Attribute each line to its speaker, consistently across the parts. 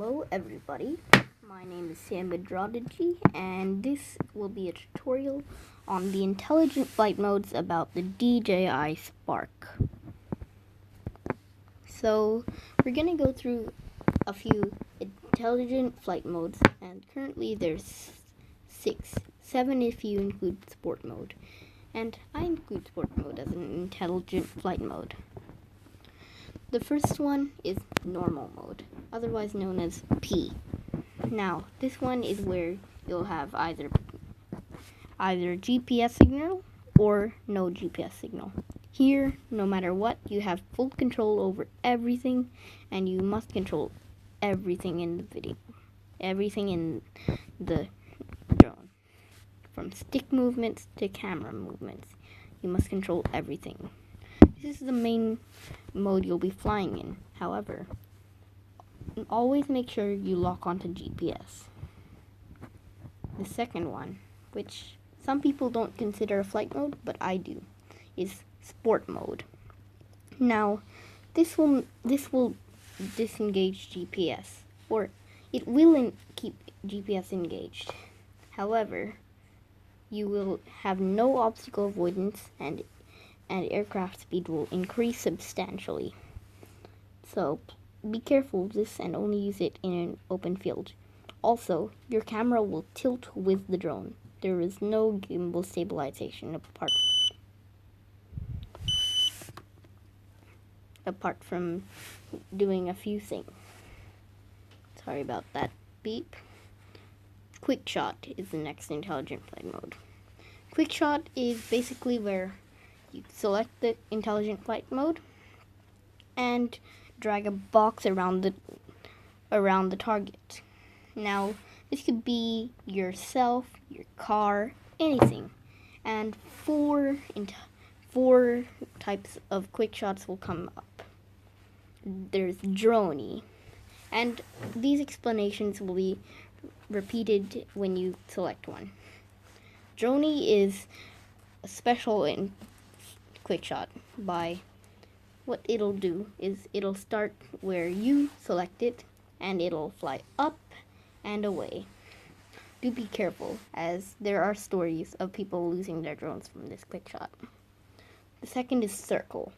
Speaker 1: Hello everybody, my name is Dronie, and this will be a tutorial on the intelligent flight modes about the DJI Spark. So we're going to go through a few intelligent flight modes, and currently there's 7 if you include sport mode, and I include sport mode as an intelligent flight mode. The first one is normal mode, otherwise known as P. Now, this one is where you'll have either GPS signal or no GPS signal. Here, no matter what, you have full control over everything, and you must control everything in the video. Everything in the drone. From stick movements to camera movements. You must control everything. This is the main mode you'll be flying in. However, always make sure you lock onto GPS. The second one, which some people don't consider a flight mode, but I do, is sport mode. Now, this will disengage GPS, or it will keep GPS engaged. However, you will have no obstacle avoidance, and aircraft speed will increase substantially. So be careful of this and only use it in an open field. Also, your camera will tilt with the drone. There is no gimbal stabilization apart from doing a few things. Sorry about that beep. Quickshot is the next intelligent flight mode. Quickshot is basically where you select the intelligent flight mode and drag a box around the target. Now, this could be yourself, your car, anything. And four types of quick shots will come up. There's Dronie, and these explanations will be repeated when you select one. Dronie is a special in Quickshot. By what it'll do is it'll start where you select it, and it'll fly up and away. Do be careful, as there are stories of people losing their drones from this Quickshot. The second is circle.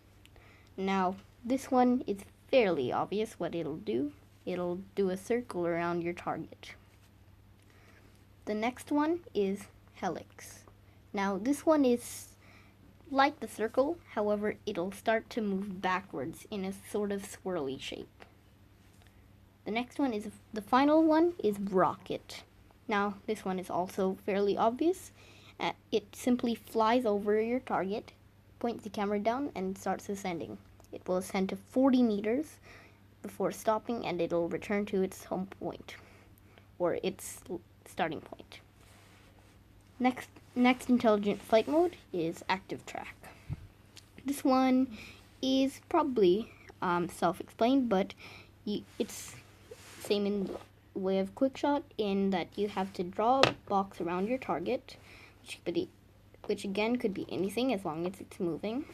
Speaker 1: Now, this one is fairly obvious what it'll do. It'll do a circle around your target. The next one is helix. Now, this one is like the circle, however, it'll start to move backwards in a sort of swirly shape. The final one is rocket. Now, this one is also fairly obvious. It simply flies over your target, points the camera down, and starts ascending. It will ascend to 40 meters before stopping, and it'll return to its home point, or its starting point. Next intelligent flight mode is active track. This one is probably self-explained, but it's same in the way of Quickshot, in that you have to draw a box around your target, which again could be anything as long as it's moving.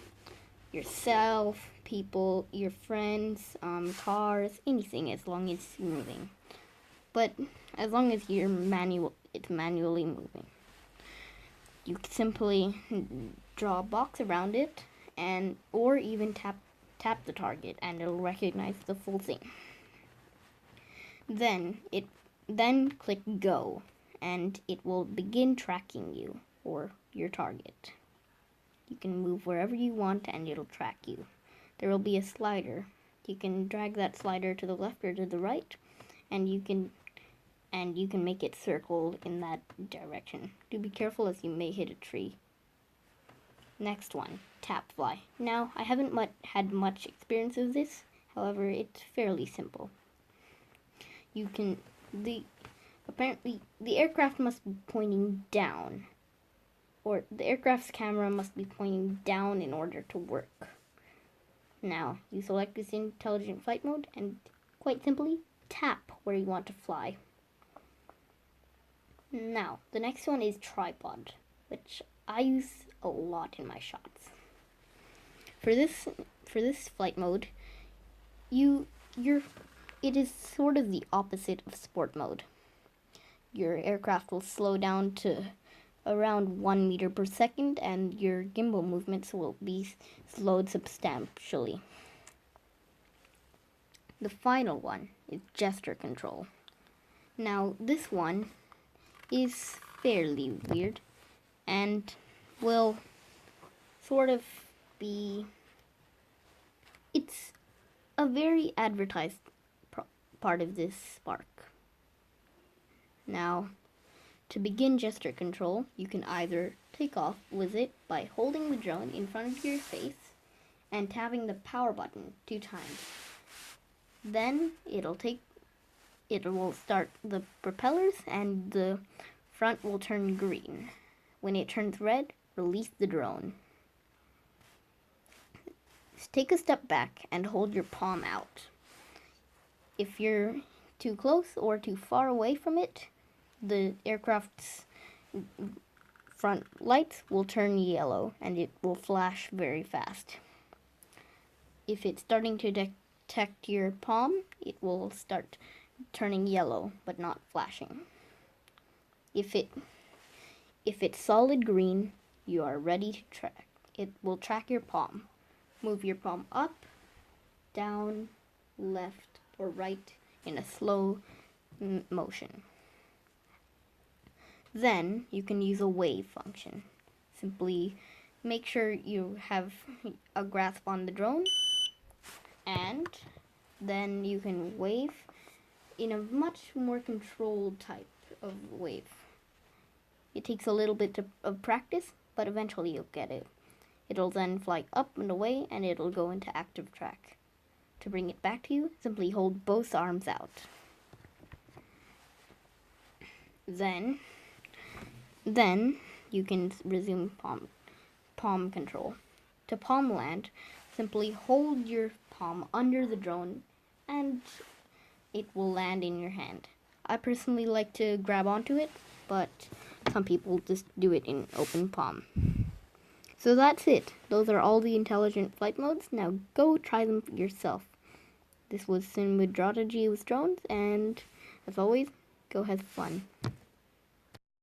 Speaker 1: Yourself, people, your friends, cars, anything as long as it's moving. But as long as it's manually moving. You simply draw a box around it, or even tap the target, and it'll recognize the full thing. Then click go, and it will begin tracking you or your target. You can move wherever you want, and it'll track you. There will be a slider. You can drag that slider to the left or to the right, and you can make it circle in that direction. Do be careful, as you may hit a tree. Next one, tap fly. Now, I haven't had much experience with this, however, it's fairly simple. Apparently, the aircraft must be pointing down, or the aircraft's camera must be pointing down in order to work. Now, you select this intelligent flight mode, and quite simply, tap where you want to fly. Now, the next one is tripod, which I use a lot in my shots. For this flight mode, your it is sort of the opposite of sport mode. Your aircraft will slow down to around 1 meter per second, and your gimbal movements will be slowed substantially. The final one is gesture control. Now, this one is fairly weird and will sort of be, it's a very advertised part of this Spark. Now, to begin gesture control, you can either take off with it by holding the drone in front of your face and tapping the power button 2 times. Then it will start the propellers and the front will turn green. When it turns red, release the drone. Take a step back and hold your palm out. If you're too close or too far away from it, the aircraft's front lights will turn yellow and it will flash very fast. If it's starting to detect your palm, it will start turning yellow but not flashing. If it's solid green, you are ready to track. It will track your palm. Move your palm up, down, left, or right in a slow motion. Then you can use a wave function. Simply make sure you have a grasp on the drone, and then you can wave in a much more controlled type of wave. It takes a little bit of practice, but eventually you'll get it. It'll then fly up and away, and it'll go into active track. To bring it back to you, simply hold both arms out. Then you can resume palm control. To palm land, simply hold your palm under the drone and it will land in your hand. I personally like to grab onto it, but some people just do it in open palm. So that's it. Those are all the intelligent flight modes. Now go try them yourself. This was Sin with Dronie with drones, and as always, go have fun.